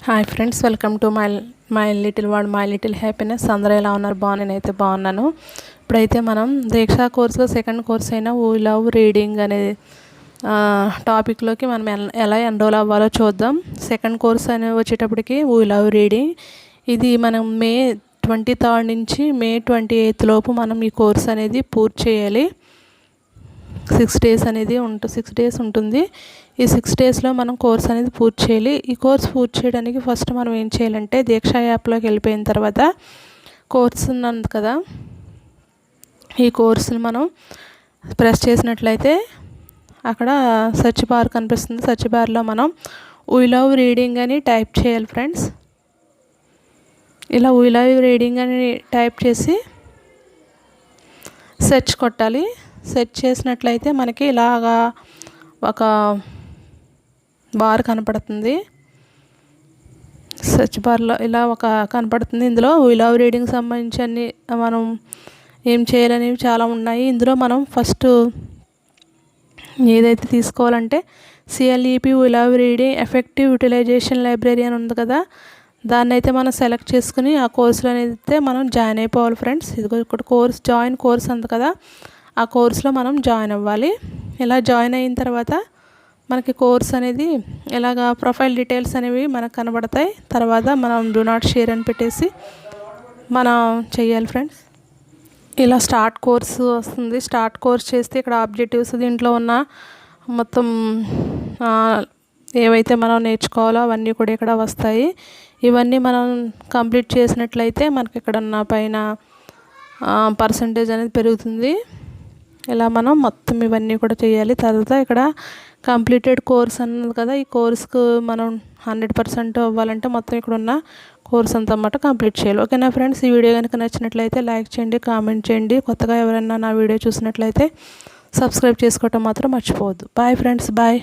Hi friends, welcome to my little world, my little happiness. అందరూ ఎలా ఉన్నారు? నేనైతే బాగున్నాను. ఇప్పుడైతే మనం దీక్షా కోర్సులో సెకండ్ కోర్స్ అయిన వీ లవ్ రీడింగ్ అనే టాపిక్లోకి మనం ఎలా ఎన్రోల్ అవ్వాలో చూద్దాం. సెకండ్ కోర్స్ అనే వచ్చేటప్పటికి వీ లవ్ రీడింగ్. ఇది మనం మే 23 నుంచి మే 28 లోపు మనం ఈ కోర్స్ అనేది పూర్తి చేయాలి. 6 డేస్ ఉంటుంది. ఈ 6 డేస్లో మనం కోర్స్ అనేది పూర్తి చేయాలి. ఈ కోర్స్ పూర్తి చేయడానికి ఫస్ట్ మనం ఏం చేయాలంటే దీక్ష యాప్లోకి వెళ్ళిపోయిన తర్వాత కోర్స్ ఉన్నది కదా, ఈ కోర్సుని మనం ప్రెస్ చేసినట్లయితే అక్కడ సెర్చ్ బార్ కనిపిస్తుంది. సెర్చ్ బార్లో మనం వీ లవ్ రీడింగ్ అని టైప్ చేయాలి ఫ్రెండ్స్. ఇలా వీ లవ్ రీడింగ్ అని టైప్ చేసి సెర్చ్ కొట్టాలి. సెర్చ్ చేసినట్లయితే మనకి ఇలాగా ఒక బార్ కనపడుతుంది. సెర్చ్ బార్లో ఇలా ఒక కనపడుతుంది. ఇందులో వీ లవ్ రీడింగ్ సంబంధించి అన్ని మనం ఏం చేయాలనేవి చాలా ఉన్నాయి. ఇందులో మనం ఫస్ట్ ఏదైతే తీసుకోవాలంటే CLEP we love reading effective utilisation library అని ఉంది కదా, దాన్ని అయితే మనం సెలెక్ట్ చేసుకుని ఆ కోర్సులో అయితే మనం జాయిన్ అయిపోవాలి ఫ్రెండ్స్. ఇదిగో ఇక్కడ జాయిన్ కోర్స్ ఉంది కదా, ఆ కోర్సులో మనం జాయిన్ అవ్వాలి. ఇలా జాయిన్ అయిన తర్వాత మనకి కోర్స్ అనేది ఇలాగా ప్రొఫైల్ డీటెయిల్స్ అనేవి మనకు కనబడతాయి. తర్వాత మనం డూ నాట్ షేర్ అని పెట్టేసి మనం చెయ్యాలి ఫ్రెండ్స్. ఇలా స్టార్ట్ కోర్స్ వస్తుంది. స్టార్ట్ కోర్స్ చేస్తే ఇక్కడ ఆబ్జెక్టివ్స్ దీంట్లో ఉన్న మొత్తం ఏవైతే మనం నేర్చుకోవాలో అవన్నీ కూడా ఇక్కడ వస్తాయి. ఇవన్నీ మనం కంప్లీట్ చేసినట్లయితే మనకి ఇక్కడ ఉన్న పైన పర్సంటేజ్ అనేది పెరుగుతుంది. ఇలా మనం మొత్తం ఇవన్నీ కూడా చేయాలి. తర్వాత ఇక్కడ కంప్లీటెడ్ కోర్స్ అన్నది కదా, ఈ కోర్స్కు మనం 100% అవ్వాలంటే మొత్తం ఇక్కడ ఉన్న కోర్స్ అంతా అన్నమాట కంప్లీట్ చేయాలి. ఓకేనా ఫ్రెండ్స్, ఈ వీడియో కనుక నచ్చినట్లయితే లైక్ చేయండి, కామెంట్ చేయండి. కొత్తగా ఎవరైనా నా వీడియో చూసినట్లయితే సబ్స్క్రైబ్ చేసుకోవటం మాత్రం మర్చిపోవద్దు. Bye friends, bye.